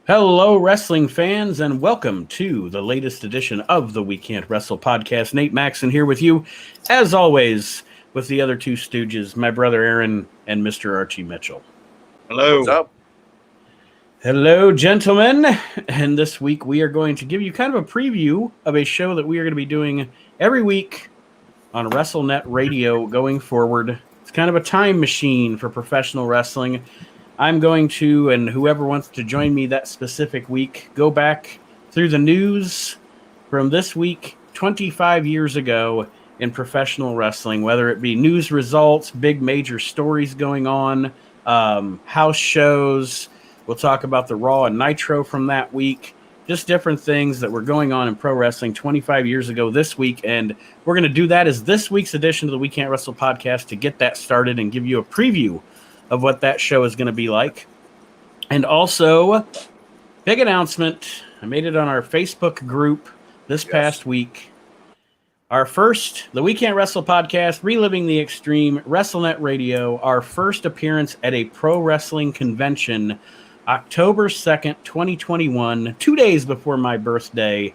Hello, wrestling fans, and welcome to the latest edition of the We Can't Wrestle podcast. Nate Maxon here with you, as always, with the other two stooges, my brother Aaron and Mr. Archie Mitchell. Hello. What's up? Hello, gentlemen. And this week we are going to give you kind of a preview of a show that we are going to be doing every week on WrestleNet Radio going forward. It's kind of a time machine for professional wrestling. I'm going to, and whoever wants to join me that specific week, go back through the news from this week 25 years ago in professional wrestling, whether it be news results, big major stories going on, house shows. We'll talk about the Raw and Nitro from that week, just different things that were going on in pro wrestling 25 years ago this week. And we're going to do that as this week's edition of the We Can't Wrestle podcast to get that started and give you a preview of what that show is going to be like. And also, big announcement. I made it on our Facebook group this past week. Our first, the We Can't Wrestle podcast, Reliving the Extreme, WrestleNet Radio, our first appearance at a pro wrestling convention, October 2nd, 2021, 2 days before my birthday,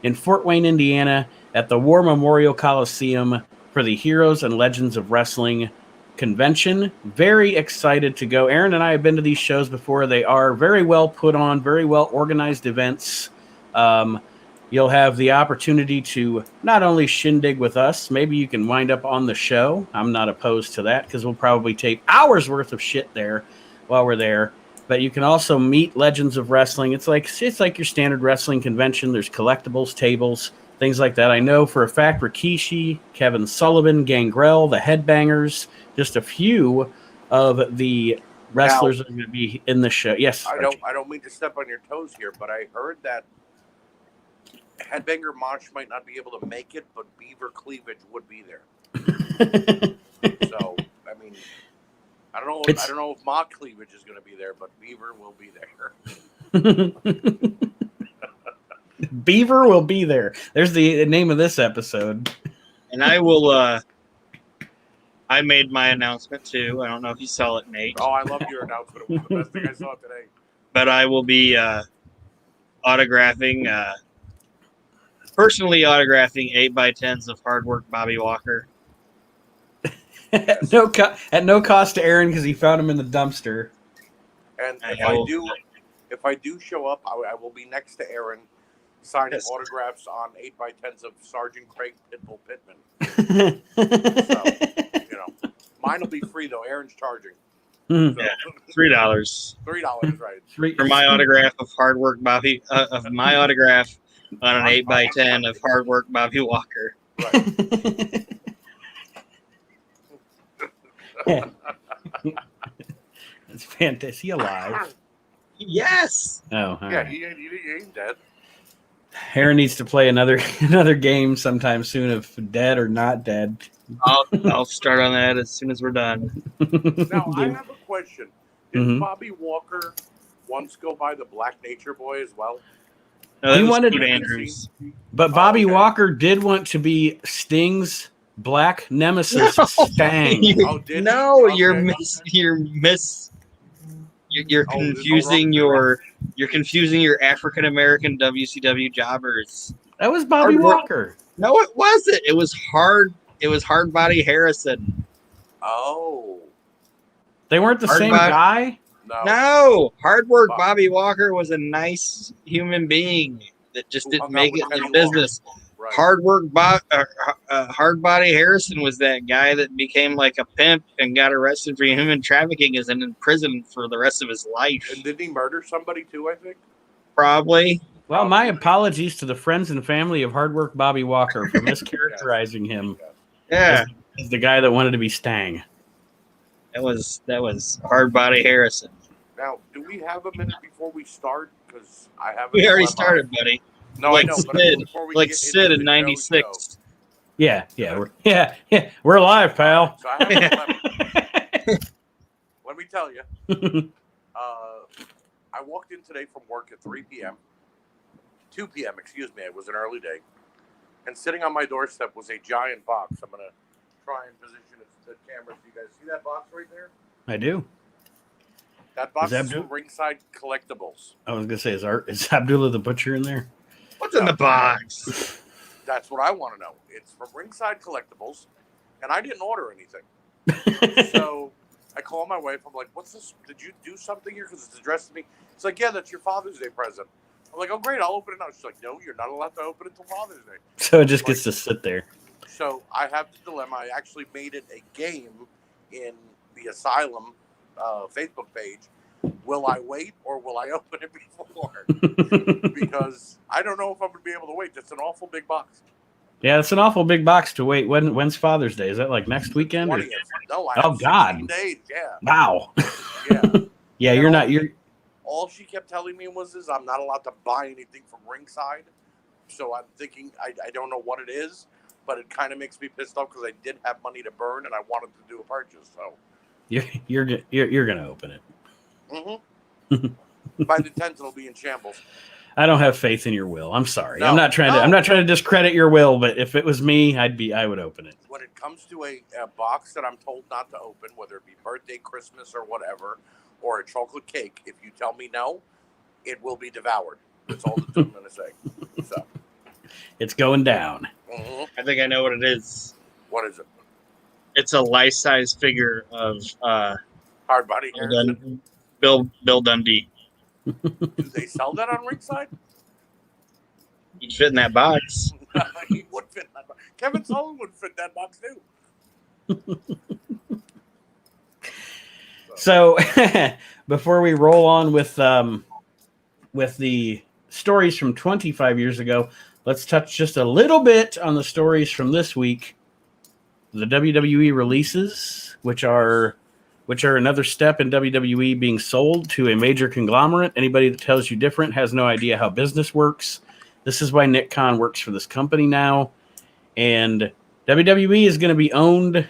in Fort Wayne, Indiana, at the War Memorial Coliseum for the Heroes and Legends of Wrestling convention. Very excited to go. Aaron and I have been to these shows before. They are very well put on, very well organized events. You'll have the opportunity to not only shindig with us, maybe you can wind up on the show. I'm not opposed to that because we'll probably tape hours worth of shit there while we're there. But you can also meet legends of wrestling. It's like your standard wrestling convention. There's collectibles, tables, things like that. I know for a fact Rikishi, Kevin Sullivan, Gangrel, the Headbangers, just a few of the wrestlers that are going to be in the show. Yes, I don't mean to step on your toes here, but I heard that Headbanger Mosh might not be able to make it, but Beaver Cleavage would be there. So, I mean, I don't know if Mock Cleavage is going to be there, but Beaver will be there. Beaver will be there. There's the name of this episode. And I will, I made my announcement too. I don't know if you saw it, Nate. Oh, I love your announcement. It was the best thing I saw today. But I will be personally autographing 8x10s of Hard Work Bobby Walker. At no cost to Aaron because he found him in the dumpster. And if I do show up, I will be next to Aaron signing autographs on 8x10s of Sergeant Craig Pitbull Pittman. So, mine will be free though. Aaron's charging. So, $3. $3, right? For my autograph of Hard Work Bobby, of my autograph on an 8x10 of Hard Work Bobby Walker. Right. That's fantastic. Is he alive? Yes. Oh, yeah. He ain't dead. Aaron needs to play another game sometime soon of dead or not dead. I'll start on that as soon as we're done. Now I have a question. Did Bobby Walker once go by the Black Nature Boy as well? No, he wanted Andrews. But Bobby Walker did want to be Sting's black nemesis, Stang. You're confusing you're confusing your African American WCW jobbers. That was Bobby Walker. No, it wasn't. It was Hard Body Harrison. Oh. They weren't the same guy? No. Hard Work Bobby Walker was a nice human being that just didn't make it in business. Right. Hard Body Harrison was that guy that became like a pimp and got arrested for human trafficking and in prison for the rest of his life. And didn't he murder somebody too, I think? Probably. Well, my apologies to the friends and family of Hard Work Bobby Walker for mischaracterizing him as the guy that wanted to be Stang. That was Hard Body Harrison. Now, do we have a minute before we start? Because I haven't. We already started, buddy. No, like I know, Sid, but Sid in '96. Yeah, we're alive, pal. So I have let me tell you. I walked in today from work at 2 p.m. Excuse me. It was an early day, and sitting on my doorstep was a giant box. I'm gonna try and position the camera so you guys see that box right there. I do. That box is Abdul- from Ringside Collectibles. I was gonna say, is Abdullah the Butcher in there? What's in the box? That's what I want to know. It's from Ringside Collectibles, and I didn't order anything. So I call my wife. I'm like, "What's this? Did you do something here? Because it's addressed to me." It's like, "Yeah, that's your Father's Day present." I'm like, "Oh, great! I'll open it now." She's like, "No, you're not allowed to open it until Father's Day." So it just gets to sit there. So I have the dilemma. I actually made it a game in the Asylum Facebook page. Will I wait or will I open it before? Because I don't know if I'm going to be able to wait. It's an awful big box. Yeah, it's an awful big box to wait. When's Father's Day? Is that like next weekend? 20th. No, I have 16 days. Yeah. Wow. Yeah. Yeah, you're all she kept telling me is I'm not allowed to buy anything from Ringside. So I'm thinking I don't know what it is, but it kind of makes me pissed off because I did have money to burn and I wanted to do a purchase. So you're gonna open it. Mm-hmm. By the 10th, it'll be in shambles. I don't have faith in your will. I'm sorry. No, I'm not trying to discredit your will, but if it was me, I would open it. When it comes to a box that I'm told not to open, whether it be birthday, Christmas, or whatever, or a chocolate cake, if you tell me no, it will be devoured. That's all that I'm going to say. So it's going down. Mm-hmm. I think I know what it is. What is it? It's a life-size figure of Hard Body Harrison. Bill Dundee. Do they sell that on Ringside? He'd fit in that box. He would fit in that box. Kevin Sullivan would fit in that box too. So before we roll on with the stories from 25 years ago, let's touch just a little bit on the stories from this week. The WWE releases, which are another step in WWE being sold to a major conglomerate. Anybody that tells you different has no idea how business works. This is why Nick Khan works for this company now. And WWE is going to be owned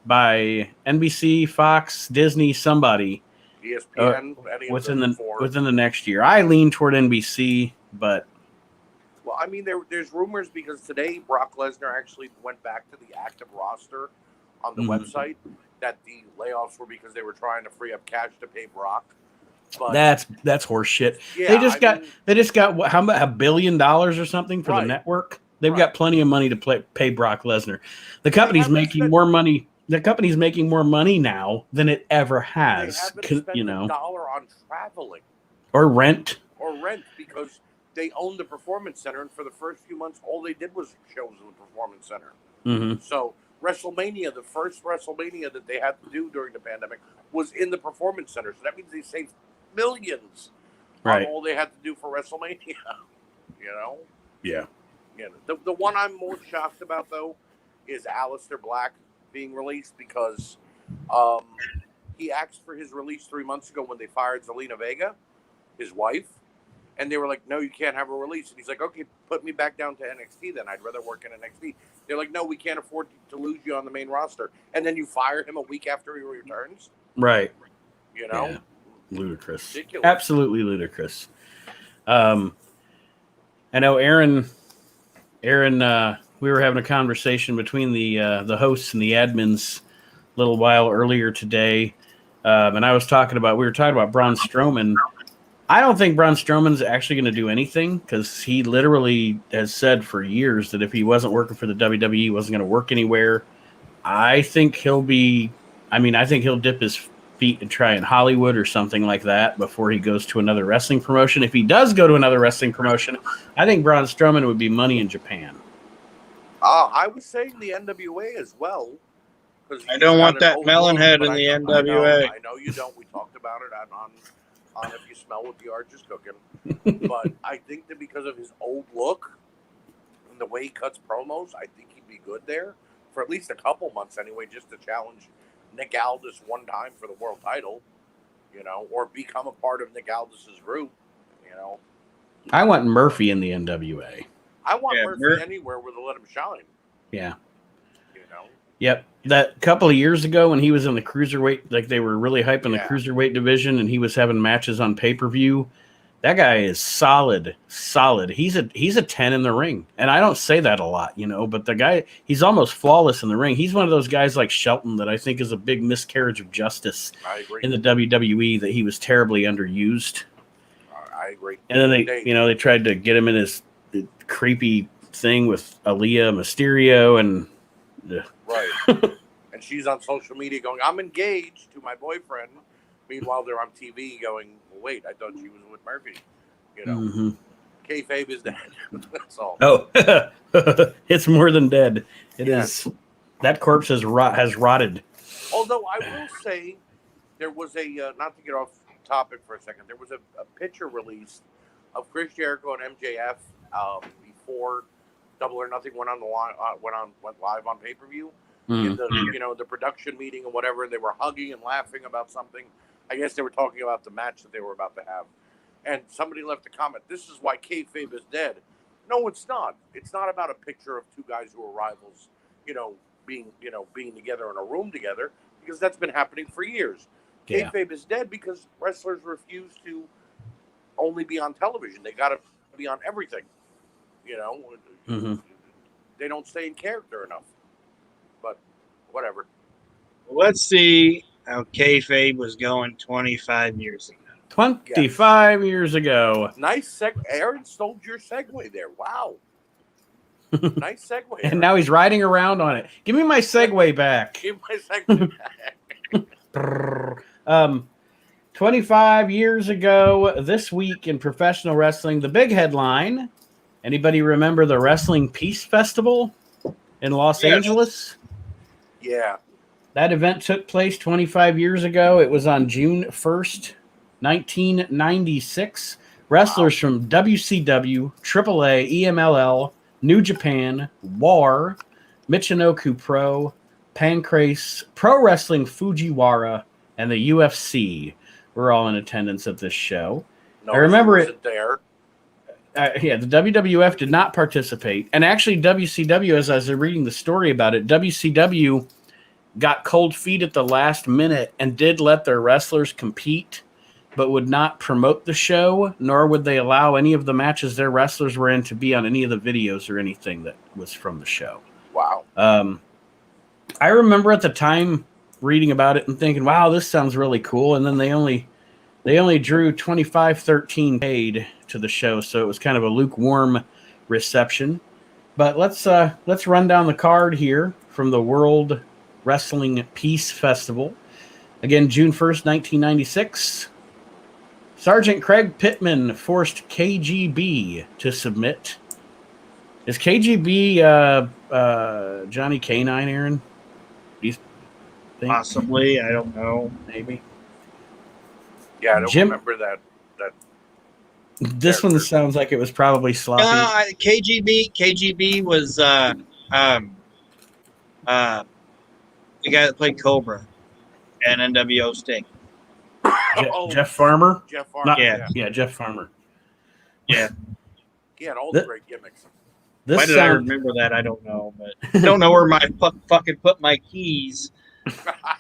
by NBC, Fox, Disney, somebody. ESPN, within the next year. I lean toward NBC, but... Well, I mean, there's rumors because today Brock Lesnar actually went back to the active roster on the website that the layoffs were because they were trying to free up cash to pay Brock. But that's horseshit. Yeah, they just got how about $1 billion or something for the network? They've got plenty of money to pay Brock Lesnar. The company's making more money. The company's making more money now than it ever has. They haven't spent $1 on traveling or rent because they own the Performance Center, and for the first few months, all they did was shows in the Performance Center. Mm-hmm. So WrestleMania, the first WrestleMania that they had to do during the pandemic, was in the Performance Center. So that means they saved millions on all they had to do for WrestleMania. You know? Yeah. The one I'm more shocked about, though, is Aleister Black being released because he asked for his release 3 months ago when they fired Zelina Vega, his wife. And they were like, no, you can't have a release. And he's like, okay, put me back down to NXT then. I'd rather work in NXT. They're like, no, we can't afford to lose you on the main roster. And then you fire him a week after he returns? Right. You know? Yeah. Ludicrous. Ridiculous. Absolutely ludicrous. I know Aaron, we were having a conversation between the hosts and the admins a little while earlier today. And we were talking about Braun Strowman. I don't think Braun Strowman's actually going to do anything because he literally has said for years that if he wasn't working for the WWE, he wasn't going to work anywhere. I think he'll dip his feet and try in Hollywood or something like that before he goes to another wrestling promotion. If he does go to another wrestling promotion, I think Braun Strowman would be money in Japan. I was saying the NWA as well. I don't want that melon head in the NWA. I know you don't. We talked about it on If You Smell What the Arch is Cooking. But I think that because of his old look and the way he cuts promos, I think he'd be good there for at least a couple months anyway, just to challenge Nick Aldis one time for the world title, you know, or become a part of Nick Aldis's group, you know. I want Murphy in the NWA. I want Murphy anywhere where they let him shine. Yeah. You know? Yep. That couple of years ago when he was in the cruiserweight, like they were really hyping the cruiserweight division and he was having matches on pay-per-view, That guy is solid. He's a 10 in the ring. And I don't say that a lot, but the guy, he's almost flawless in the ring. He's one of those guys like Shelton that I think is a big miscarriage of justice in the WWE, that he was terribly underused. I agree. And then they tried to get him in his creepy thing with Aaliyah Mysterio and right. And she's on social media going, "I'm engaged to my boyfriend." Meanwhile, they're on TV going, well, "Wait, I thought she was with Murphy." Kayfabe is dead. That's all. Oh, it's more than dead. It is. That corpse has rotted. Although I will say, there was a not to get off topic for a second. There was a picture released of Chris Jericho and MJF before Double or Nothing went live on pay-per-view. In the the production meeting and whatever, they were hugging and laughing about something. I guess they were talking about the match that they were about to have. And somebody left a comment, "This is why kayfabe is dead." No, it's not. It's not about a picture of two guys who are rivals, being together in a room together, because that's been happening for years. Kayfabe is dead because wrestlers refuse to only be on television. They got to be on everything. They don't stay in character enough. But whatever. Let's see how kayfabe was going 25 years ago. 25 years ago. Nice Aaron stole your segue there. Wow. Nice segue. Aaron. And now he's riding around on it. Give me my segue back. Give my segue back. 25 years ago, this week in professional wrestling, the big headline. Anybody remember the Wrestling Peace Festival in Los Angeles? Yeah. That event took place 25 years ago. It was on June 1st, 1996. Wrestlers from WCW, AAA, EMLL, New Japan, WAR, Michinoku Pro, Pancrase, Pro Wrestling Fujiwara, and the UFC were all in attendance at this show. No, I remember it there. The WWF did not participate. And actually, WCW, as I was reading the story about it, WCW got cold feet at the last minute and did let their wrestlers compete, but would not promote the show, nor would they allow any of the matches their wrestlers were in to be on any of the videos or anything that was from the show. Wow. I remember at the time reading about it and thinking, wow, this sounds really cool. And then they only drew 25-13 paid to the show, so it was kind of a lukewarm reception. But let's run down the card here from the World Wrestling Peace Festival. Again, June 1st, 1996. Sergeant Craig Pittman forced KGB to submit. Is KGB Johnny K-9, Aaron? Do you think? Possibly, I don't know. Maybe. Yeah, I don't remember that. This one sounds like it was probably sloppy. KGB was the guy that played Cobra and NWO Sting. Jeff Farmer? Jeff Farmer. Yeah, Jeff Farmer. Yeah. He had all the great gimmicks. Why did I remember that? I don't know. But I don't know where my fucking put my keys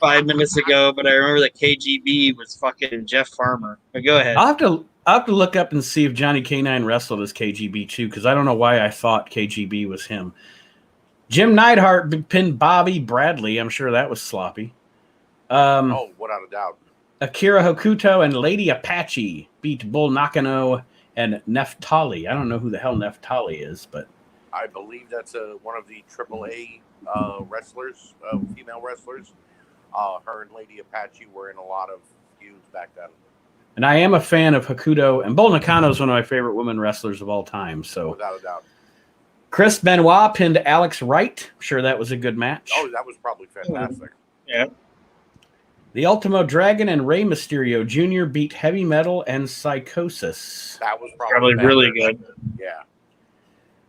5 minutes ago, but I remember that KGB was fucking Jeff Farmer. But go ahead. I'll have to look up and see if Johnny K-9 wrestled as KGB too, because I don't know why I thought KGB was him. Jim Neidhart pinned Bobby Bradley. I'm sure that was sloppy. Without a doubt. Akira Hokuto and Lady Apache beat Bull Nakano and Neftali. I don't know who the hell Neftali is, but I believe that's one of the AAA wrestlers, female wrestlers. Her and Lady Apache were in a lot of feuds back then. And I am a fan of Hokuto, and Bull Nakano is one of my favorite women wrestlers of all time. So without a doubt. Chris Benoit pinned Alex Wright. I'm sure that was a good match. Oh, that was probably fantastic. Yeah. The Ultimo Dragon and Rey Mysterio Jr. beat Heavy Metal and Psychosis. That was probably really good. Yeah.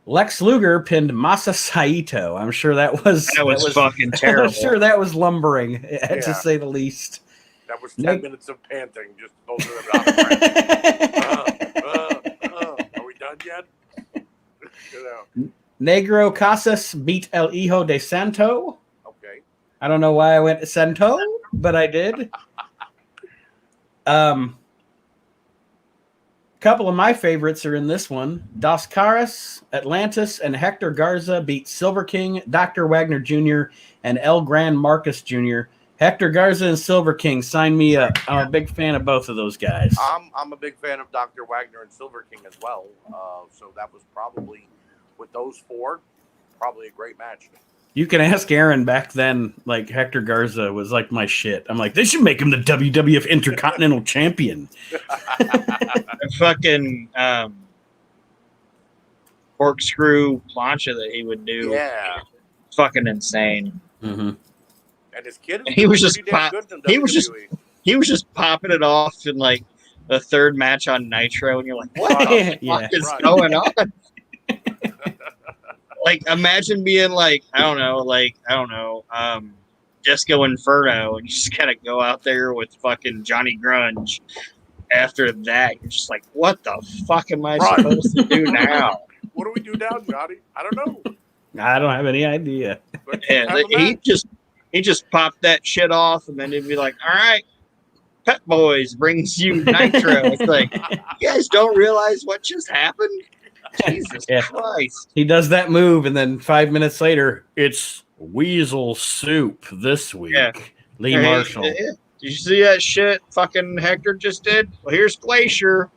Lex Luger pinned Masa Saito. I'm sure that was fucking terrible. I'm sure that was lumbering, to say the least. That was 10 minutes of panting, just both of them out of Are we done yet? Negro Casas beat El Hijo de Santo. Okay. I don't know why I went to Santo, but I did. couple of my favorites are in this one. Dos Caras, Atlantis, and Hector Garza beat Silver King, Dr. Wagner Jr., and El Gran Marcus Jr. Hector Garza and Silver King, sign me up. I'm a big fan of both of those guys. I'm a big fan of Dr. Wagner and Silver King as well. So that was probably, with those four, probably a great match. You can ask Aaron back then, like Hector Garza was like my shit. I'm like, they should make him the WWF Intercontinental Champion. Fucking corkscrew plancha that he would do. Yeah. Fucking insane. Mm-hmm. And his kid he was just he was just popping it off in like the third match on Nitro, and you're like, what the fuck is going on? Like, imagine being like, I don't know, Disco Inferno, and you just kind of go out there with fucking Johnny Grunge. After that, you're just like, what the fuck am I supposed to do now? What do we do now, Johnny? I don't know. I don't have any idea. Yeah, he just popped that shit off, and then he'd be like, all right, Pet Boys brings you Nitro. It's like, you guys don't realize what just happened? Jesus Christ. He does that move, and then 5 minutes later, it's Weasel Soup this week. Yeah. Lee Marshall. Did you see that shit fucking Hector just did? Well, here's Glacier.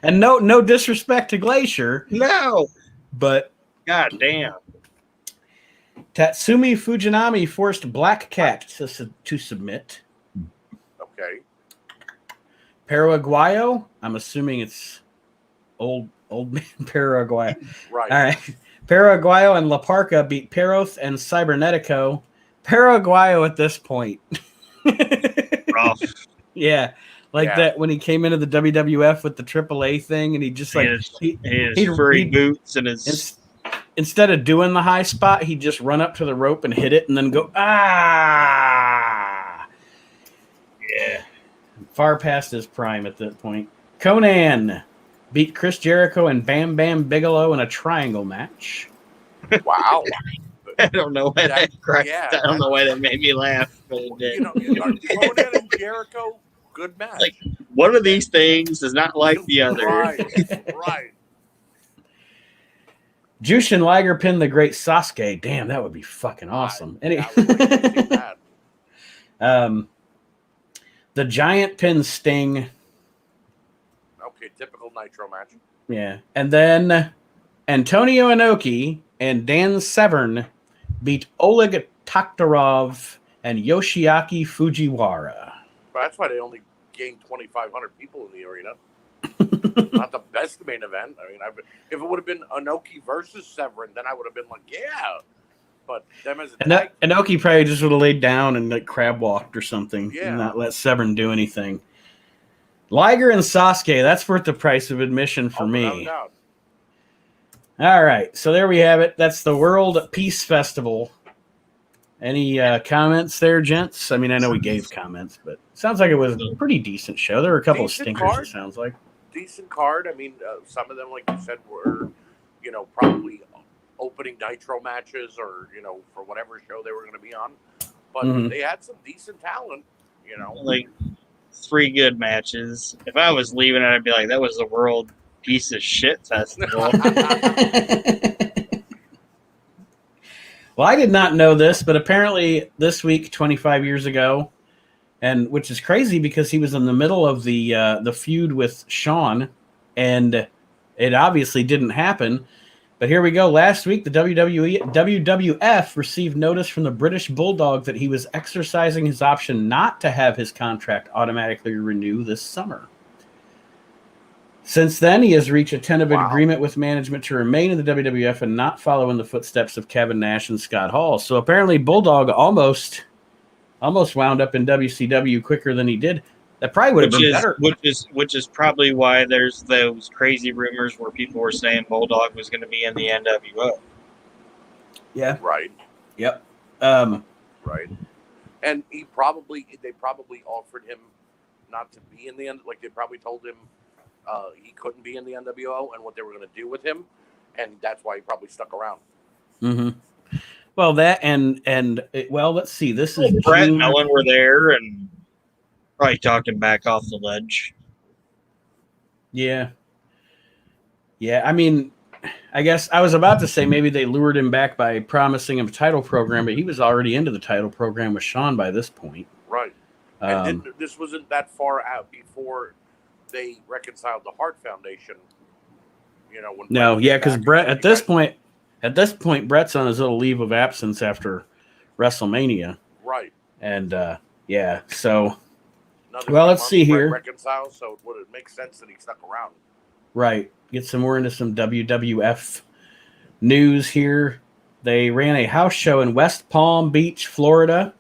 And no disrespect to Glacier. No. But God damn. Tatsumi Fujinami forced Black Cat to submit. Okay. Paraguayo, I'm assuming it's old man Paraguay. Right. All right. Paraguayo and La Parca beat Peroth and Cybernetico. Paraguayo at this point. Rough. Yeah. That when he came into the WWF with the AAA thing, and he just like his furry boots and his instead of doing the high spot, he'd just run up to the rope and hit it and then go ah. Yeah. Far past his prime at that point. Conan beat Chris Jericho and Bam Bam Bigelow in a triangle match. Wow. I don't know why that cracked. Yeah, I don't know why that made me laugh, but it did. Conan and Jericho, good match. Like, one of these things is not like the other. Right. Jushin Liger pinned the great Sasuke. Damn, that would be fucking awesome. The Giant pin Sting. Okay, typical Nitro match. Yeah. And then Antonio Inoki and Dan Severn beat Oleg Taktarov and Yoshiaki Fujiwara. But that's why they only gained 2,500 people in the arena. Not the best main event. I mean, if it would have been Inoki versus Severn, then I would have been like, yeah. But them as a Inoki probably just would have laid down and like crab walked or something and not let Severn do anything. Liger and Sasuke, that's worth the price of admission for me. No doubt. All right, so there we have it. That's the World Peace Festival. Any comments there, gents? I mean, I know we gave comments, but it sounds like it was a pretty decent show. There were a couple of stinkers, it sounds like. Decent card. I mean, some of them, like you said, were, probably opening Nitro matches or, for whatever show they were going to be on. But they had some decent talent, Like 3 good matches. If I was leaving it, I'd be like, that was the World Piece of Shit Festival. Well, I did not know this, but apparently this week, 25 years ago, and which is crazy because he was in the middle of the feud with Shawn, and it obviously didn't happen. But here we go. Last week, the WWF received notice from the British Bulldog that he was exercising his option not to have his contract automatically renew this summer. Since then, he has reached a tentative agreement with management to remain in the WWF and not follow in the footsteps of Kevin Nash and Scott Hall. So apparently Bulldog almost wound up in WCW quicker than he did. That probably would have been better. Which is probably why there's those crazy rumors where people were saying Bulldog was going to be in the NWO. Yeah. Right. Yep. Right. And they probably offered him not to be in the end. Like they probably told him he couldn't be in the NWO and what they were going to do with him, and that's why he probably stuck around. Mm-hmm. Well, that let's see. This is Brett and Ellen were there and probably talked him back off the ledge. Yeah. Yeah, I mean, I guess I was about to say maybe they lured him back by promising him a title program, but he was already into the title program with Shawn by this point. Right. And this wasn't that far out before they reconciled the Hart Foundation. You know, when no, Brett yeah, because Brett at this point. point, Brett's on his little leave of absence after WrestleMania, Right. and yeah, so Well, let's see here. Reconcile, so would it make sense that he stuck around? Right. Get some more into some WWF news here. They ran a house show in West Palm Beach, Florida,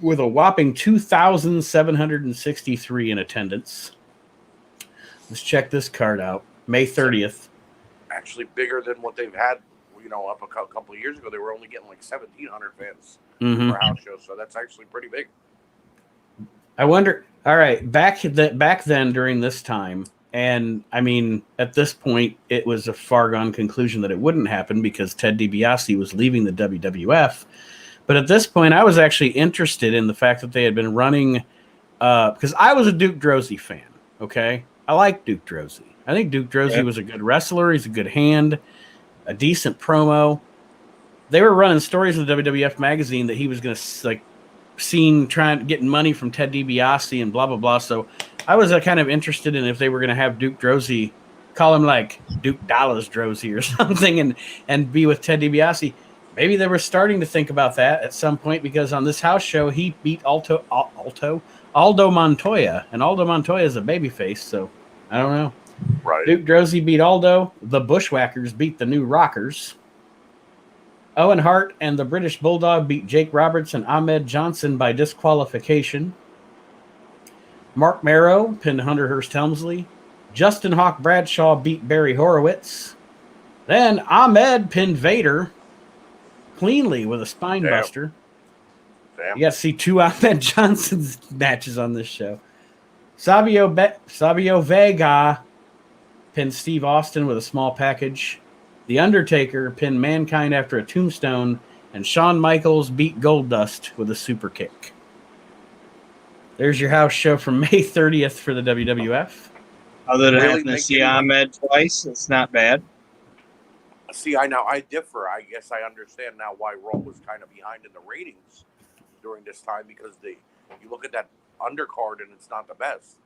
with a whopping 2,763 in attendance. Let's check this card out. May 30th. Actually bigger than what they've had, you know, up a couple of years ago. They were only getting like 1,700 fans for house shows, so that's actually pretty big. I wonder, all right, back then during this time, and I mean, at this point, it was a far gone conclusion that it wouldn't happen because Ted DiBiase was leaving the WWF. But at this point, I was actually interested in the fact that they had been running, because I was a Duke Droese fan, okay? I like Duke Droese. I think Duke Droese was a good wrestler. He's a good hand, a decent promo. They were running stories in the WWF magazine that he was going to, like, seen getting money from Ted DiBiase and blah, blah, blah. So I was kind of interested in if they were going to have Duke Droese, call him like Duke Dallas Droese or something, and be with Ted DiBiase. Maybe they were starting to think about that at some point because on this house show, he beat Aldo Montoya, and Aldo Montoya is a babyface, so I don't know. Right. Duke Droese beat Aldo. The Bushwhackers beat the New Rockers. Owen Hart and the British Bulldog beat Jake Roberts and Ahmed Johnson by disqualification. Mark Marrow pinned Hunter Hearst Helmsley. Justin Hawk Bradshaw beat Barry Horowitz. Then Ahmed pinned Vader cleanly with a spine buster. You got to see two Ahmed Johnson's matches on this show. Savio Vega pinned Steve Austin with a small package. The Undertaker pinned Mankind after a tombstone, and Shawn Michaels beat Goldust with a super kick. There's your house show from May 30th for the WWF. Other than having to see Ahmed twice, it's not bad. See, I differ. I guess I understand now why Raw was kind of behind in the ratings during this time because you look at that undercard and it's not the best.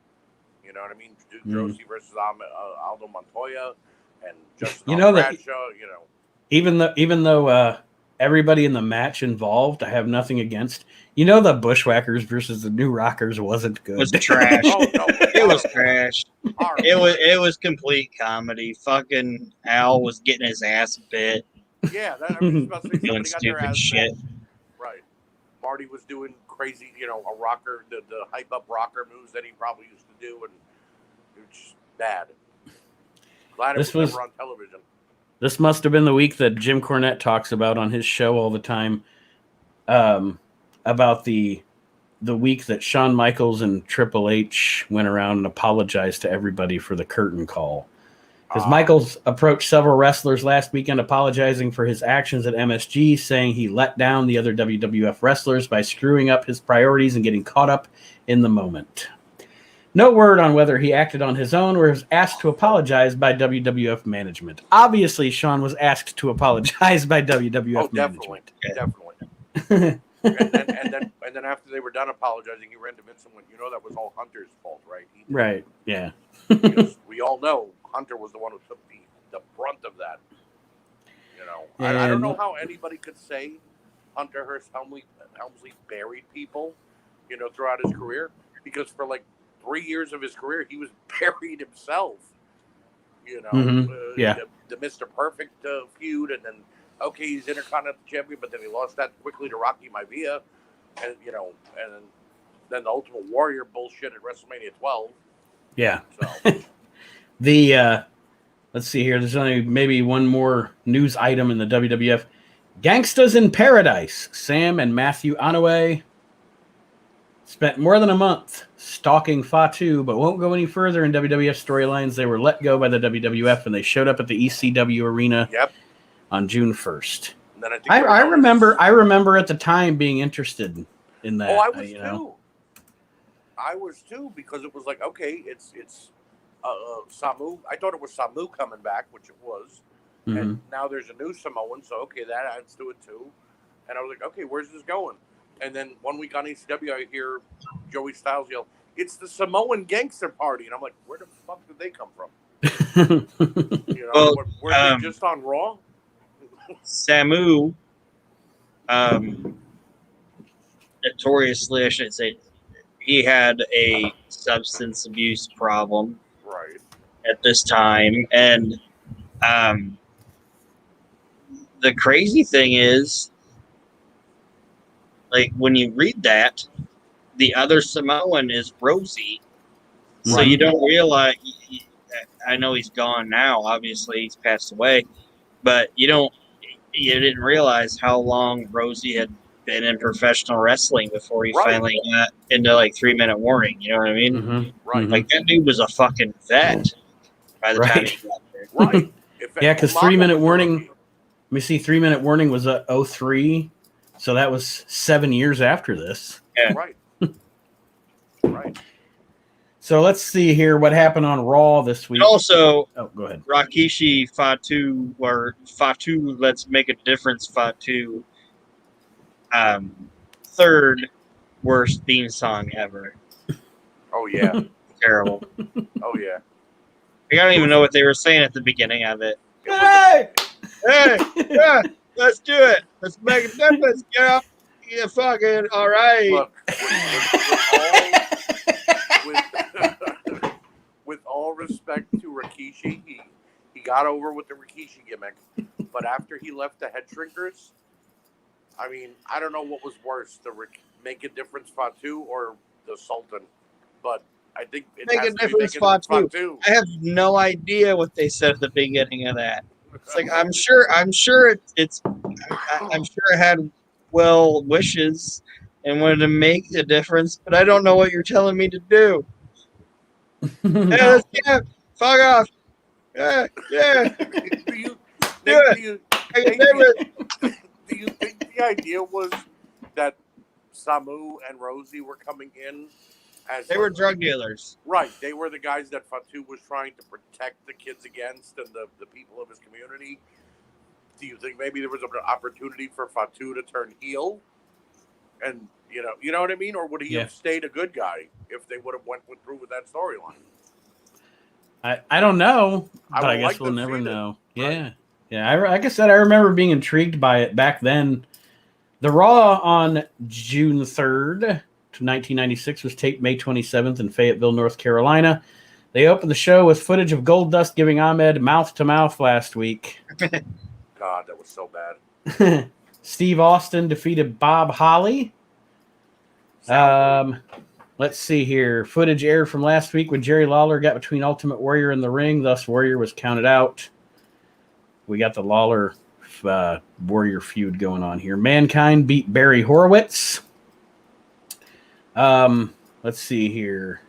You know what I mean? Duke Droese versus Aldo Montoya and Justin Bradshaw. You know, even though everybody in the match involved, I have nothing against. You know, the Bushwhackers versus the New Rockers wasn't good. It was trash. Oh, no, it was trash. It was complete comedy. Fucking Al was getting his ass bit. Yeah, I was about to say doing stupid shit. Right. Marty was doing crazy, you know, a rocker, the hype up rocker moves that he probably used to do, and it was just bad. Glad it was never on television. This must have been the week that Jim Cornette talks about on his show all the time, about the week that Shawn Michaels and Triple H went around and apologized to everybody for the curtain call. Because Michaels approached several wrestlers last weekend apologizing for his actions at MSG, saying he let down the other WWF wrestlers by screwing up his priorities and getting caught up in the moment. No word on whether he acted on his own or was asked to apologize by WWF management. Obviously, Shawn was asked to apologize by WWF management. Definitely. and then after they were done apologizing, he ran to Vince and went, "You know that was all Hunter's fault, right?" Right. Yeah. Because we all know Hunter was the one who took the brunt of that. You know, I don't know how anybody could say Hunter Hearst Helmsley buried people, you know, throughout his career, because for like 3 years of his career, he was buried himself. You know, the Mr. Perfect feud, and then he's Intercontinental Champion, but then he lost that quickly to Rocky Maivia, and you know, and then the Ultimate Warrior bullshit at WrestleMania 12. Yeah. So let's see here. There's only maybe one more news item in the WWF. Gangstas in Paradise. Sam and Matthew Anoa'i spent more than a month stalking Fatu, but won't go any further in WWF storylines. They were let go by the WWF, and they showed up at the ECW arena on June 1st. And then I remember at the time being interested in that. Oh, I was too. I was too, because it was like, okay, it's Samu. I thought it was Samu coming back, which it was. Mhm. And now there's a new Samoan, so okay, that adds to it too. And I was like, okay, where's this going? And then one week on ECW, I hear Joey Styles yell, "It's the Samoan Gangster Party," and I'm like, where the fuck did they come from? You know, Well, were they just on Raw? Samu, notoriously, I should say, he had a substance abuse problem Right. at this time, and the crazy thing is, like, when you read that, the other Samoan is Rosie, so Right. you don't realize. I know he's gone now. Obviously, he's passed away, but you didn't realize how long Rosie had been in professional wrestling before he Right. finally got into like 3-minute warning. You know what I mean? Mhm. Right. Like that dude was a fucking vet by the time Right. he got there. Right. Yeah, because Umaga 3-minute was a warning. rookie. Let me see. 3-minute warning was 03, so that was 7 years after this. Yeah. Right. Right. So let's see here what happened on Raw this week. And also, Oh, go ahead. Rikishi Fatu, or Fatu, let's make a difference, Fatu. Third worst theme song ever. Oh yeah. Terrible. Oh yeah. I don't even know what they were saying at the beginning of it. It was Hey! Hey, yeah, let's do it. Let's make a difference, girl. You fucking all right. Look, with all respect to Rikishi, he got over with the Rikishi gimmick, but after he left the Head Shrinkers, I mean, I don't know what was worse, the Make a Difference Fatu or the Sultan, but I think it Make has a to be Difference Make a Difference Fatu. Fatu. I have no idea what they said at the beginning of that. It's like I'm sure I'm sure it had well wishes and wanted to make a difference, but I don't know what you're telling me to do. Yeah, let's get it. Fuck off. Yeah. do you think the idea was that Samu and Rosie were coming in as They were drug dealers. Right. They were the guys that Fatu was trying to protect the kids against and the people of his community. Do you think maybe there was an opportunity for Fatu to turn heel? And you know what I mean? Or would he have stayed a good guy if they would have went through with that storyline? I don't know, but I guess we'll never know. Yeah. Yeah, like I said, I remember being intrigued by it back then. The Raw on June 3rd, 1996 was taped May 27th in Fayetteville, North Carolina. They opened the show with footage of Goldust giving Ahmed mouth-to-mouth last week. God, that was so bad. Steve Austin defeated Bob Holly. Let's see here. Footage aired from last week when Jerry Lawler got between Ultimate Warrior and the ring. Thus, Warrior was counted out. We got the Lawler Warrior feud going on here. Mankind beat Barry Horowitz. Let's see here.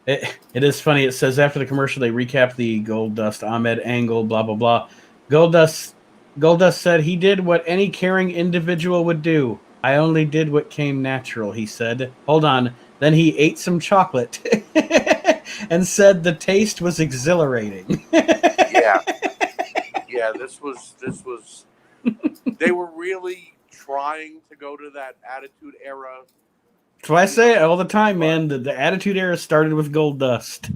It is funny. It says after the commercial, they recap the Goldust Ahmed angle, blah, blah, blah. Goldust said he did what any caring individual would do. I only did what came natural, he said. Hold on. Then he ate some chocolate and said the taste was exhilarating. Yeah. Yeah, this was they were really trying to go to that Attitude Era. That's why I say it all the time, man. The Attitude Era started with Goldust.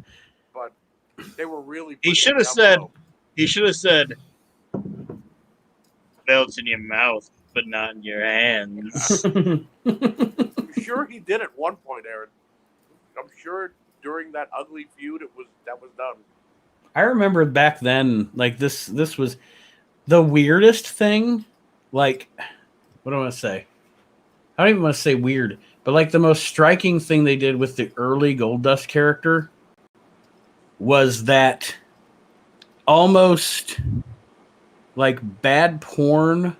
But they were really He should have said belts in your mouth, but not in your hands. I'm sure he did at one point, Aaron. I'm sure during that ugly feud that was done. I remember back then, like this was the weirdest thing. Like, what do I want to say? I don't even want to say weird, but like the most striking thing they did with the early Goldust character was that almost like bad porn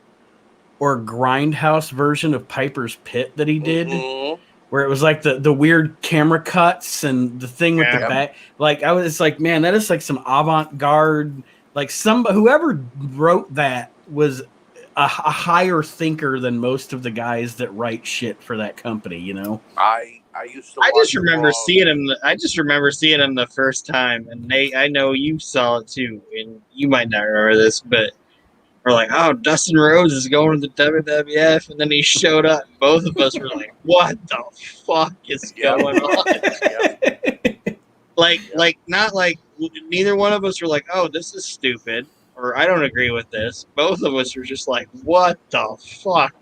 or grindhouse version of Piper's Pit that he did, where it was like the weird camera cuts and the thing with the back. Like it's like, man, that is like some avant-garde. Like whoever wrote that was a higher thinker than most of the guys that write shit for that company. You know, I used to. I watch just remember Raw. seeing him. I just remember seeing him the first time, and Nate, I know you saw it too, and you might not remember this, but we're like, "Oh, Dustin Rhodes is going to the WWF," and then he showed up. And both of us were like, "What the fuck is Yep. going on?" Yep. Like not like neither one of us were like, "Oh, this is stupid," or "I don't agree with this." Both of us were just like, "What the fuck?"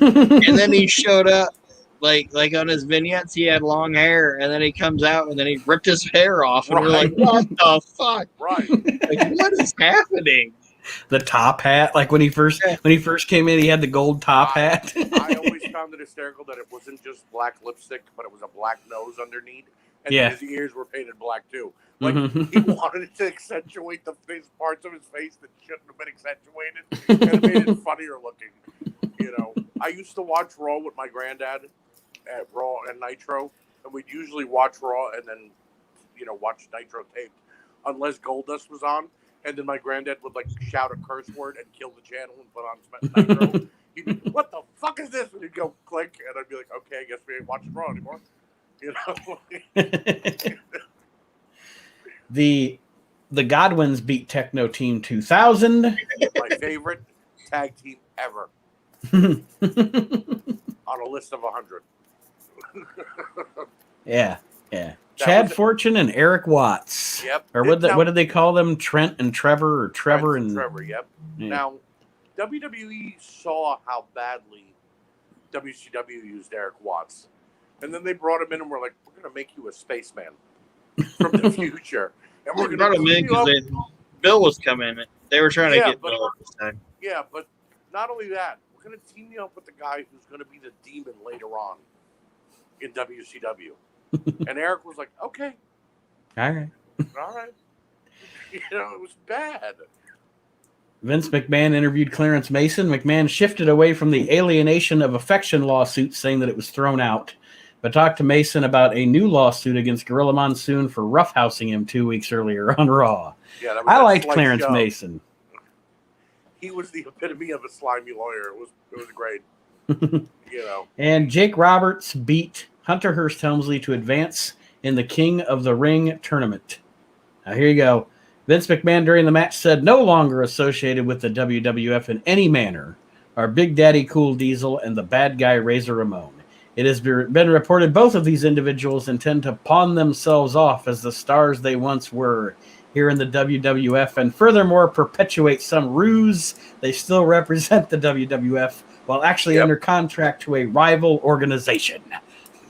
And then he showed up. Like on his vignettes, he had long hair, and then he comes out, and then he ripped his hair off, and we're like, Right. "What the fuck? Right. Like, what is happening?" the top hat, like when he first came in, he had the gold top hat. I always found it hysterical that it wasn't just black lipstick, but it was a black nose underneath, and Yeah. his ears were painted black too. Like Mhm. he wanted to accentuate the face parts of his face that shouldn't have been accentuated, and it made it funnier looking. You know, I used to watch Raw with my granddad at Raw and Nitro, and we'd usually watch Raw and then, watch Nitro taped, unless Goldust was on. And then my granddad would like shout a curse word and kill the channel and put on Nitro. He'd be, "What the fuck is this?" And he'd go click, and I'd be like, "Okay, I guess we ain't watching Raw anymore." You know. The Godwins beat Techno Team 2000. My favorite tag team ever on a list of 100. Yeah. Chad Fortune and Eric Watts. Yep. Or what did they call them? Trent and Trevor, or Trevor and Trevor. Yep. Yeah. Now, WWE saw how badly WCW used Eric Watts, and then they brought him in and were like, "We're going to make you a spaceman from the future, and we're We going brought to him in because Bill was coming. They were trying to get Bill at this time. Yeah, but not only that, we're going to team you up with the guy who's going to be the demon later on in WCW." And Eric was like, "Okay, All right. it was bad." Vince McMahon interviewed Clarence Mason. McMahon shifted away from the alienation of affection lawsuit, saying that it was thrown out, but talked to Mason about a new lawsuit against Gorilla Monsoon for roughhousing him 2 weeks earlier on Raw. Yeah, I liked Clarence Mason. He was the epitome of a slimy lawyer. It was great. And Jake Roberts beat Hunter Hearst Helmsley to advance in the King of the Ring tournament. Now here you go. Vince McMahon during the match said, "No longer associated with the WWF in any manner are Big Daddy Cool Diesel and the bad guy Razor Ramon. It has been reported both of these individuals intend to pawn themselves off as the stars they once were here in the WWF, and furthermore perpetuate some ruse they still represent the WWF while actually under contract to a rival organization."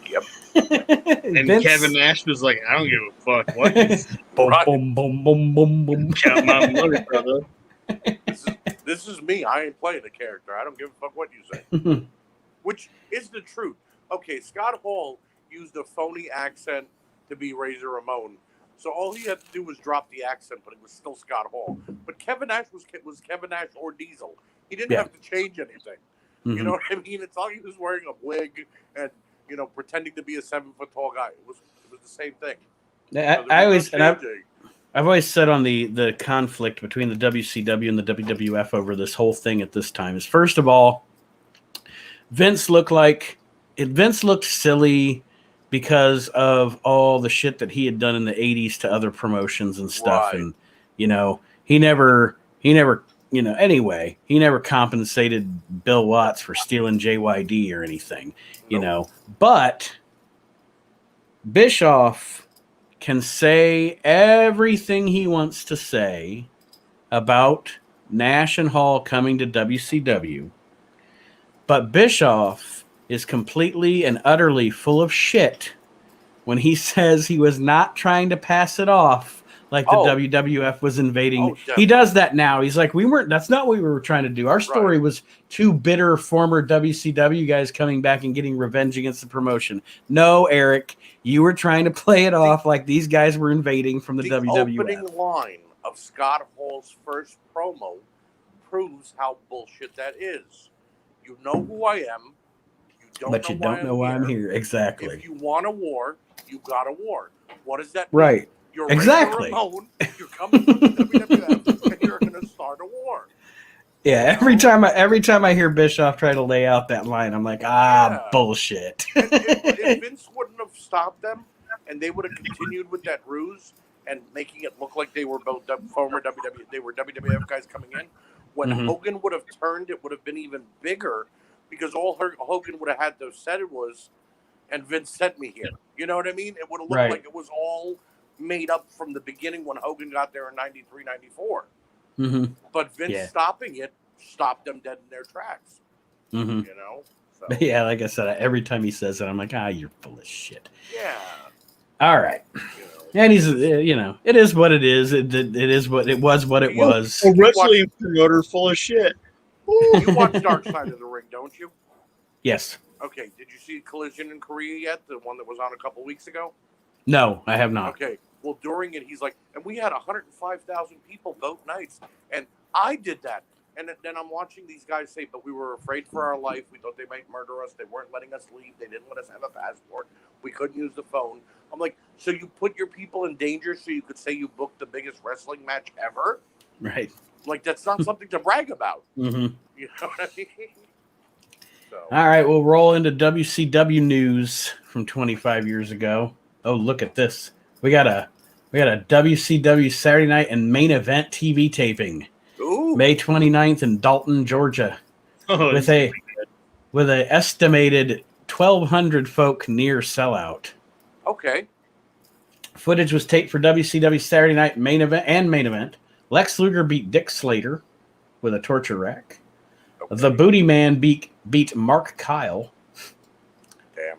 Yep. And Vince, Kevin Nash was like, "I don't give a fuck what." Boom, boom, boom, boom, boom. Count my money, brother. This is me. I ain't playing the character. I don't give a fuck what you say. Which is the truth. Okay, Scott Hall used a phony accent to be Razor Ramon. So all he had to do was drop the accent, but it was still Scott Hall. But Kevin Nash was Kevin Nash or Diesel. He didn't have to change anything. You know what I mean? It's all he was wearing a wig and pretending to be a 7-foot tall guy. It was the same thing. I've always said on the conflict between the WCW and the WWF over this whole thing at this time is, first of all, Vince looked silly because of all the shit that he had done in the 80s to other promotions and stuff. Right. And, he never compensated Bill Watts for stealing JYD or anything, but Bischoff can say everything he wants to say about Nash and Hall coming to WCW, but Bischoff is completely and utterly full of shit when he says he was not trying to pass it off like the WWF was invading. He does that now. He's like, that's not what we were trying to do. Our story was two bitter former WCW guys coming back and getting revenge against the promotion. No, Eric, you were trying to play it off like these guys were invading from the WWF. The opening line of Scott Hall's first promo proves how bullshit that is. You know who I am. You don't know why I'm here. Exactly. If you want a war, you got a war. What does that mean? Right. You're Razor Ramon, you're coming from the WWF, and you're going to start a war. Yeah, every time I hear Bischoff try to lay out that line, I'm like, bullshit. And if Vince wouldn't have stopped them, and they would have continued with that ruse and making it look like they were both former WWF guys coming in, when Hogan would have turned, it would have been even bigger, because all Hogan would have had to have said it was, and Vince sent me here. You know what I mean? It would have looked like it was all made up from the beginning when Hogan got there in 93, 94. But Vince stopping it stopped them dead in their tracks. You know? So. But yeah, like I said, every time he says it, I'm like, you're full of shit. Yeah. All right. And he's, it is what it is. It is what it was. What it was. A wrestling promoter full of shit. You watch Dark Side of the Ring, don't you? Yes. Okay. Did you see Collision in Korea yet? The one that was on a couple weeks ago? No, I have not. Okay. Well, during it, he's like, and we had 105,000 people both nights, and I did that. And then I'm watching these guys say, but we were afraid for our life. We thought they might murder us. They weren't letting us leave. They didn't let us have a passport. We couldn't use the phone. I'm like, so you put your people in danger so you could say you booked the biggest wrestling match ever? Right. Like, that's not something to brag about. You know what I mean? So. All right, we'll roll into WCW news from 25 years ago. Oh, look at this. We got a WCW Saturday night and main event TV taping. Ooh. May 29th in Dalton, Georgia. With an estimated 1,200 folk near sellout. Okay. Footage was taped for WCW Saturday night main event. Lex Luger beat Dick Slater with a torture rack. Okay. The Booty Man beat Mark Kyle. Damn.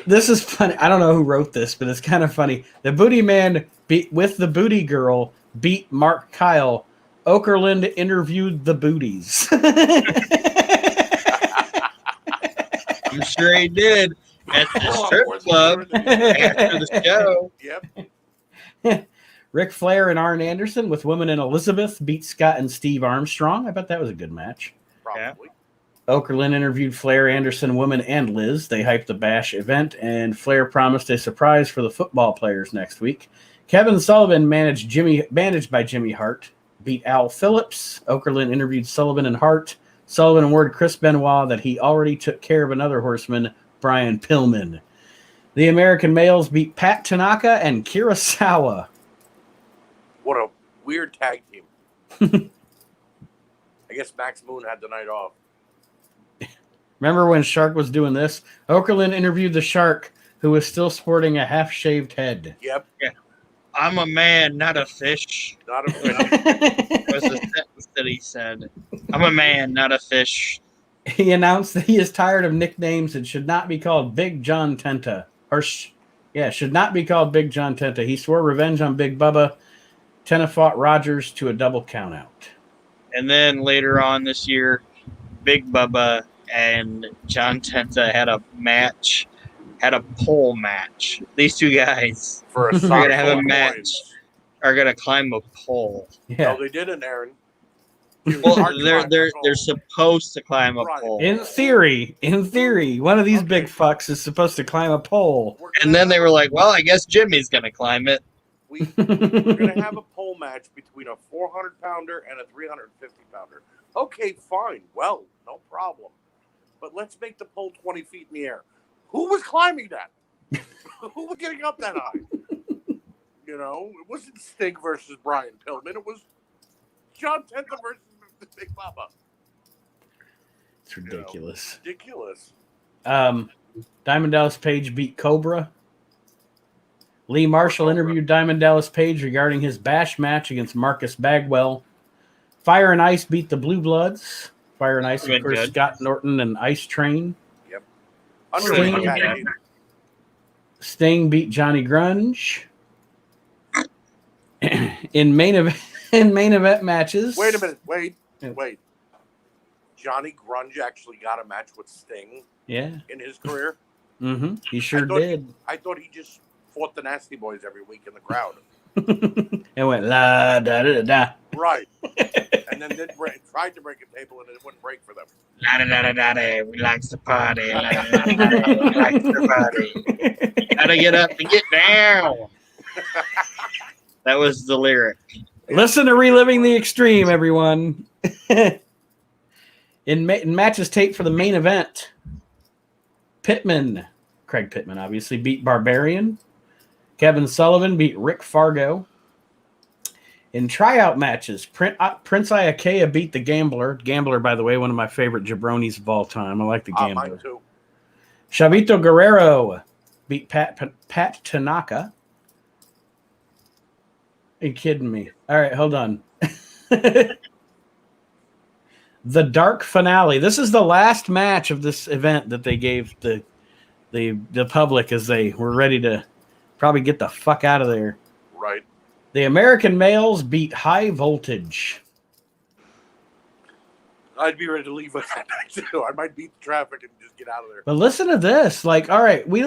This is funny. I don't know who wrote this, but it's kind of funny. The Booty Man with the Booty Girl beat Mark Kyle. Okerlund interviewed the booties. I'm sure he did at the strip club after the show. Yep. Ric Flair and Arn Anderson with Women and Elizabeth beat Scott and Steve Armstrong. I bet that was a good match. Probably. Okerlund interviewed Flair, Anderson, Women, and Liz. They hyped the Bash event, and Flair promised a surprise for the football players next week. Kevin Sullivan, managed by Jimmy Hart, beat Al Phillips. Okerlund interviewed Sullivan and Hart. Sullivan warned Chris Benoit that he already took care of another horseman, Brian Pillman. The American males beat Pat Tanaka and Kurosawa. What a weird tag team. I guess Max Moon had the night off. Remember when Shark was doing this? Okerlund interviewed the Shark, who was still sporting a half-shaved head. Yep. Yeah. I'm a man, not a fish. Not a fish. Was the sentence that he said. I'm a man, not a fish. He announced that he is tired of nicknames and should not be called Big John Tenta. Should not be called Big John Tenta. He swore revenge on Big Bubba. Tenta fought Rogers to a double countout. And then later on this year, Big Bubba and John Tenta had a pole match. These two guys For a are going to have a match. Are going to climb a pole. Yeah. No, they didn't, Aaron. Well, they're supposed to climb a pole. In theory, one of these big fucks is supposed to climb a pole. And then they were like, well, I guess Jimmy's going to climb it. We're going to have a pole match between a 400-pounder and a 350-pounder. Okay, fine. Well, no problem. But let's make the pole 20 feet in the air. Who was climbing that? Who was getting up that high? You know, it wasn't Sting versus Brian Pillman. It was John Tenta versus Big Bubba. It's ridiculous. Ridiculous. Diamond Dallas Page beat Cobra. Lee Marshall interviewed Diamond Dallas Page regarding his Bash match against Marcus Bagwell. Fire and Ice beat the Blue Bloods. Fire and Ice, of course, Scott Norton and Ice Train. Yep. Sting beat Johnny Grunge. In main event matches. Wait a minute. Wait. Johnny Grunge actually got a match with Sting. Yeah. In his career. Mm-hmm. He sure did. I thought he just fought the Nasty Boys every week in the crowd. It went la da da da. Right. And then tried to break a table and it wouldn't break for them. La da da da da. We likes to party. La da da da. We likes to party. Gotta get up and get down. That was the lyric. Listen to Reliving the Extreme, everyone. In matches taped for the main event, Craig Pittman, obviously, beat Barbarian. Kevin Sullivan beat Rick Fargo. In tryout matches, Prince Iakea beat the Gambler. Gambler, by the way, one of my favorite jabronis of all time. I like the Gambler. Mine too. Chavito Guerrero beat Pat Tanaka. Are you kidding me? All right, hold on. The Dark Finale. This is the last match of this event that they gave the public as they were ready to probably get the fuck out of there. Right. The American Males beat High Voltage. I'd be ready to leave with that night too. I might beat the traffic and just get out of there. But listen to this. Like, all right, we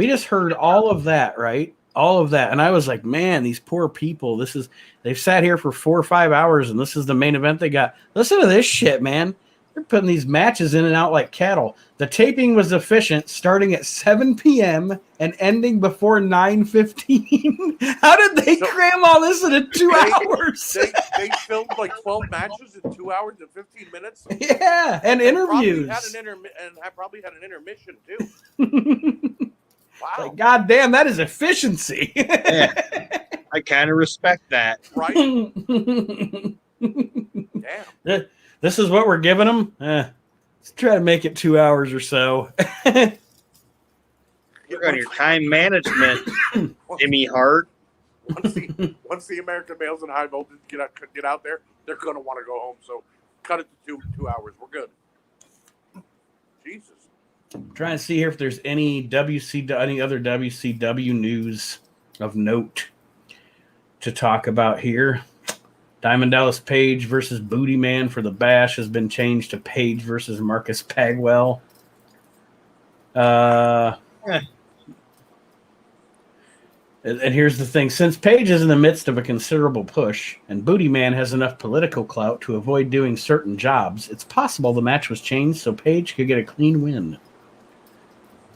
just heard all of that, right? All of that. And I was like, man, these poor people, they've sat here for 4 or 5 hours and this is the main event they got. Listen to this shit, man. They're putting these matches in and out like cattle. The taping was efficient, starting at 7 p.m. and ending before 9:15. How did they cram all this into 2 hours? They filmed like 12 matches in 2 hours and 15 minutes. Yeah, and interviews. Probably had an intermission too. Wow. Like, God damn, that is efficiency. Yeah. I kind of respect that. Right? Damn. This is what we're giving them? Let's try to make it 2 hours or so. Work on your time management, Jimmy Hart. Once the American Males and High Voltage get out there, they're going to want to go home. So cut it to 2 hours. We're good. Jesus. I'm trying to see here if there's any other WCW news of note to talk about here. Diamond Dallas Page versus Booty Man for the Bash has been changed to Page versus Marcus Bagwell. And here's the thing. Since Page is in the midst of a considerable push and Booty Man has enough political clout to avoid doing certain jobs, it's possible the match was changed so Page could get a clean win.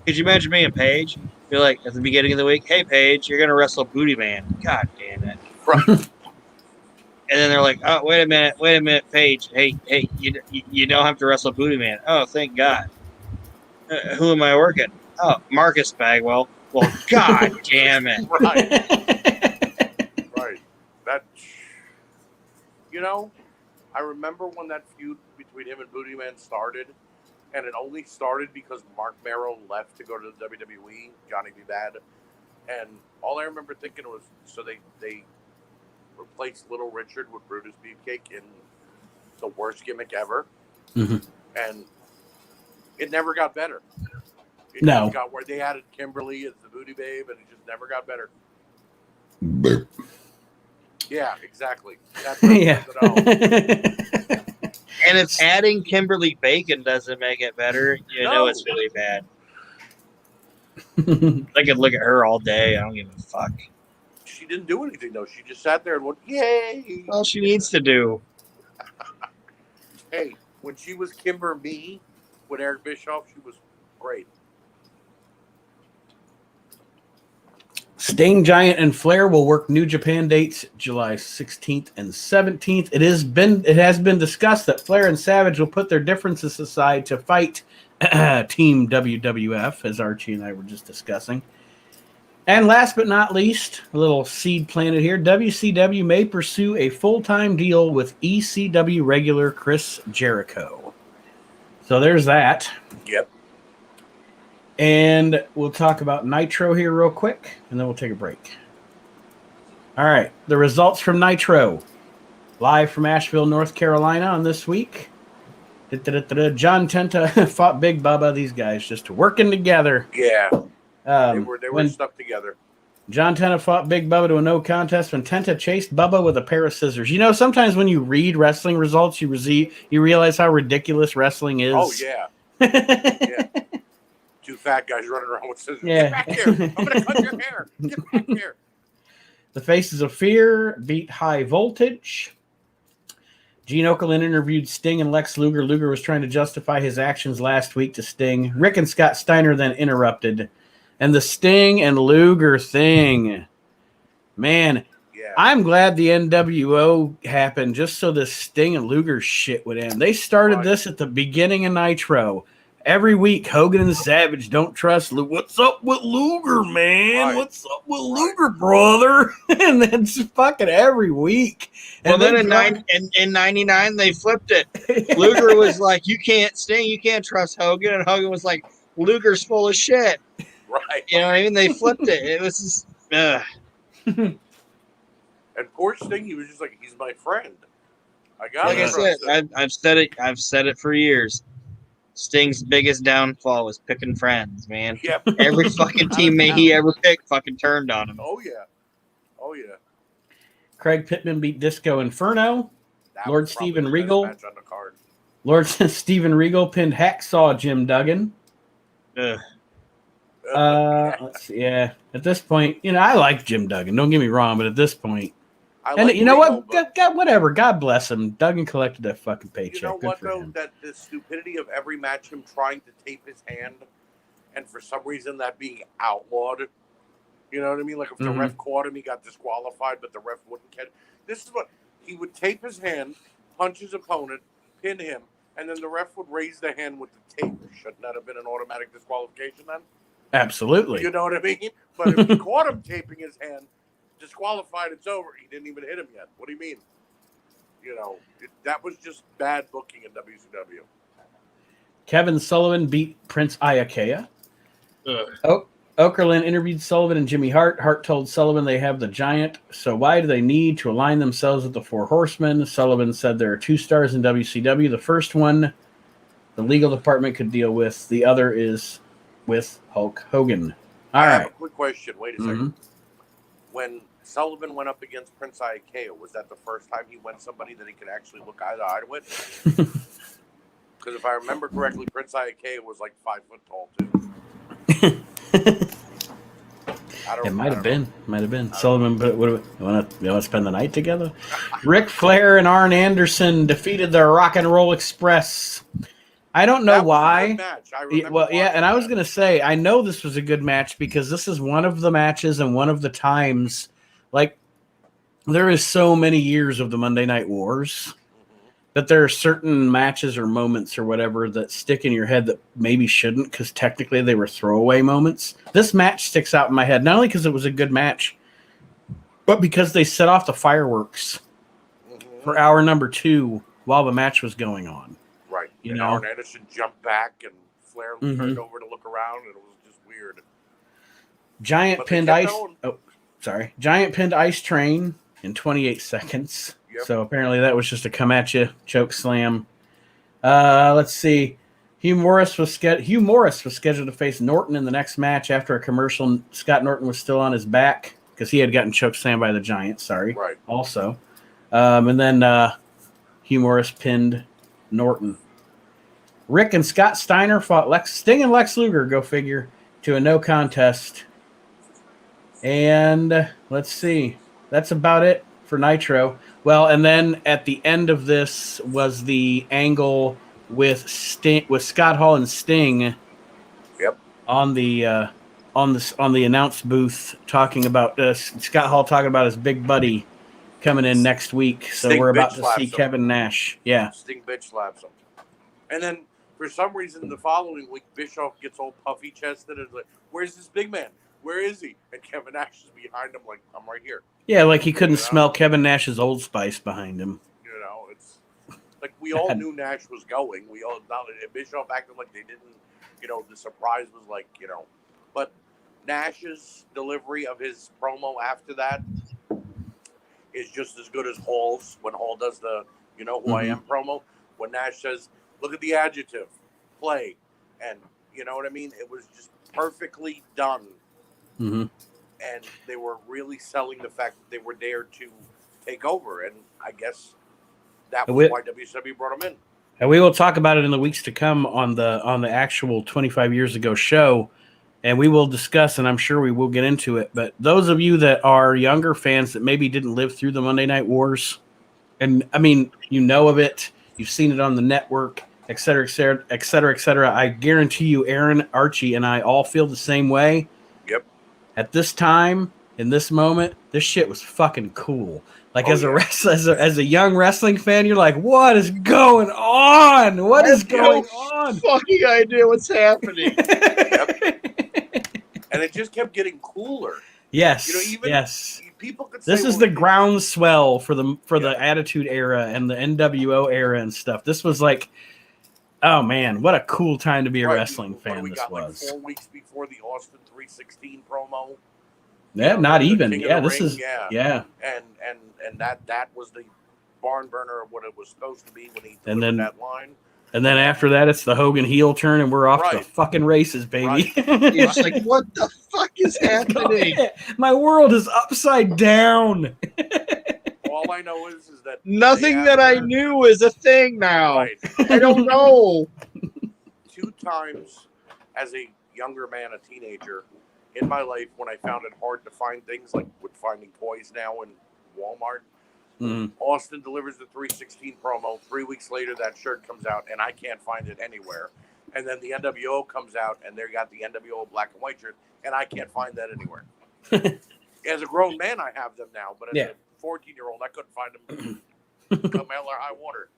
Could you imagine me and Paige? You're like, at the beginning of the week, hey, Paige, you're going to wrestle Booty Man. God damn it. Right. And then they're like, oh, wait a minute, Paige. Hey, you don't have to wrestle Booty Man. Oh, thank God. Who am I working? Oh, Marcus Bagwell. Well, God damn it. Right. That, I remember when that feud between him and Booty Man started, and it only started because Mark Merrill left to go to the WWE, Johnny B. Bad. And all I remember thinking was, so they replaced Little Richard with Brutus Beefcake in the worst gimmick ever. Mm-hmm. And it never got better. It No. just got where they added Kimberly as the Booty Babe, and it just never got better. Yeah, exactly. That's Yeah. And if adding Kimberly Bacon doesn't make it better, you know it's really bad. I could look at her all day. I don't give a fuck. She didn't do anything, though. She just sat there and went, yay! All she needs to do. Hey, when she was Kimber Me with Eric Bischoff, she was great. Sting, Giant, and Flair will work New Japan dates July 16th and 17th. It has been discussed that Flair and Savage will put their differences aside to fight Team WWF, as Archie and I were just discussing. And last but not least, a little seed planted here, WCW may pursue a full-time deal with ECW regular Chris Jericho. So there's that. Yep. And we'll talk about Nitro here real quick, and then we'll take a break. All right, the results from Nitro. Live from Asheville, North Carolina on this week. John Tenta fought Big Bubba. These guys just working together. Yeah. They were stuck together. John Tenta fought Big Bubba to a no contest when Tenta chased Bubba with a pair of scissors. You know, sometimes when you read wrestling results, you realize how ridiculous wrestling is. Oh, yeah. Yeah. Two fat guys running around with scissors. Yeah. Get back here. I'm going to cut your hair. Get back here. The Faces of Fear beat High Voltage. Gene Okerlund interviewed Sting and Lex Luger. Luger was trying to justify his actions last week to Sting. Rick and Scott Steiner then interrupted. And the Sting and Luger thing. Man, Yeah. I'm glad the NWO happened just so this Sting and Luger shit would end. They started this at the beginning of Nitro. Every week, Hogan and Savage don't trust Luger. What's up with Luger, man? Right. What's up with Luger, brother? And then just fucking every week. Well, And then they in '99 they flipped it. Luger was like, "You can't Sting, you can't trust Hogan," and Hogan was like, "Luger's full of shit." Right. You know what I mean? They flipped it. It was just, And poor Sting, he was just like, he's my friend. I got like I said, him. I've said it. I've said it for years. Sting's biggest downfall was picking friends, man. Yep. Every fucking teammate he ever picked fucking turned on him. Oh yeah. Oh yeah. Craig Pittman beat Disco Inferno. That Lord was probably Steven the best Regal. match on the card. Lord Steven Regal pinned Hacksaw Jim Duggan. Ugh. Let's see. Yeah, at this point, I like Jim Duggan. Don't get me wrong, but at this point, I and like you know Regal, what? God, whatever. God bless him. Duggan collected that fucking paycheck. You know Good what for though? him. That the stupidity of every match, him trying to tape his hand, and for some reason that being outlawed. You know what I mean? Like if the ref caught him, he got disqualified, but the ref wouldn't catch. This is what he would tape his hand, punch his opponent, pin him, and then the ref would raise the hand with the tape. Shouldn't that have been an automatic disqualification then? Absolutely. You know what I mean? But if he caught him taping his hand, disqualified, it's over. He didn't even hit him yet. What do you mean? That was just bad booking in WCW. Kevin Sullivan beat Prince Iakea. Okerlund interviewed Sullivan and Jimmy Hart. Hart told Sullivan they have the Giant, so why do they need to align themselves with the Four Horsemen? Sullivan said there are 2 stars in WCW. The first one, the legal department could deal with. The other is with Hulk Hogan. I have a quick question. Wait a second. Mm-hmm. When Sullivan went up against Prince Iakea, was that the first time he went somebody that he could actually look eye to eye with? Because if I remember correctly, Prince Iakea was like 5 foot tall too. It might have been. Sullivan, but you want to spend the night together? Ric Flair and Arn Anderson defeated the Rock and Roll Express. I don't know why. And I was going to say, I know this was a good match because this is one of the matches and one of the times, like, there is so many years of the Monday Night Wars that there are certain matches or moments or whatever that stick in your head that maybe shouldn't because technically they were throwaway moments. This match sticks out in my head, not only because it was a good match, but because they set off the fireworks for hour number 2 while the match was going on. Right. And Arn Anderson jumped back and Flair turned over to look around and it was just weird. Giant pinned Ice Train in 28 seconds. Yep. So apparently that was just a come at you choke slam. Let's see. Hugh Morris was scheduled to face Norton in the next match after a commercial. Scott Norton was still on his back because he had gotten choke slammed by the Giant. Sorry. Right. Also, and then Hugh Morris pinned Norton. Rick and Scott Steiner fought Sting and Lex Luger. Go figure, to a no contest. And let's see. That's about it for Nitro. Well, and then at the end of this was the angle with Scott Hall and Sting. Yep. On the announce booth, talking about Scott Hall talking about his big buddy coming in next week. So Sting we're about to see him. Kevin Nash. Yeah. Sting bitch slaps him. And then for some reason the following week Bischoff gets all puffy chested and is like, "Where's this big man? Where is he?" And Kevin Nash is behind him like, "I'm right here." Yeah, like he couldn't smell Kevin Nash's Old Spice behind him. It's like we all knew Nash was going. We all Bischoff acted like they didn't. The surprise was like, but Nash's delivery of his promo after that is just as good as Hall's when Hall does the who I am promo. When Nash says, "Look at the adjective, play," and you know what I mean. It was just perfectly done. Mm-hmm. And they were really selling the fact that they were there to take over. And I guess that was why WCW brought them in. And we will talk about it in the weeks to come on the actual 25 years ago show. And we will discuss, and I'm sure we will get into it. But those of you that are younger fans that maybe didn't live through the Monday Night Wars, and I mean, of it, you've seen it on the network, et cetera, et cetera, et cetera, et cetera. I guarantee you, Aaron, Archie, and I all feel the same way. Yep. At this time in this moment, this shit was fucking cool. Like Oh, as a yeah. wrestler, as a young wrestling fan, you're like, what is going on? What is going on? Fucking idea what's happening. And it just kept getting cooler. Yes, You know, even yes. people could say This is well, the groundswell for the Yeah. Attitude Era and the NWO era and stuff. This was like, oh man, what a cool time to be a right, wrestling what do fan we this got, was. like 4 weeks before the Austin 316 promo. Yeah, You know, not the even. King of Yeah, the this Ring, is yeah. And that was the barn burner of what it was supposed to be when he delivered that line. And then after that, it's the Hogan heel turn, and we're off to the Right. fucking races, baby. It's like, what the fuck is happening? My world is upside down. All I know is that Nothing that I knew is a thing now. Right. I don't know. 2 times as a younger man, a teenager, in my life when I found it hard to find things, like with finding toys now in Walmart. Austin delivers the 316 promo. 3 weeks later, that shirt comes out, and I can't find it anywhere. And then the NWO comes out, and they got the NWO black and white shirt, and I can't find that anywhere. As a grown man, I have them now, but as a 14-year-old, I couldn't find them. No matter high water.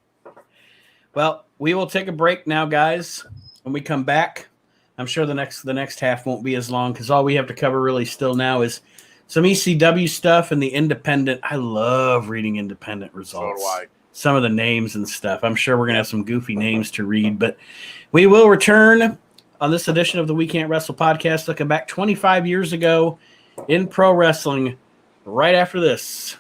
Well, we will take a break now, guys. When we come back, I'm sure the next half won't be as long because all we have to cover really still now is some ECW stuff and the independent. I love reading independent results. So do I. Some of the names and stuff. I'm sure we're going to have some goofy names to read, but we will return on this edition of the We Can't Wrestle podcast, looking back 25 years ago in pro wrestling right after this.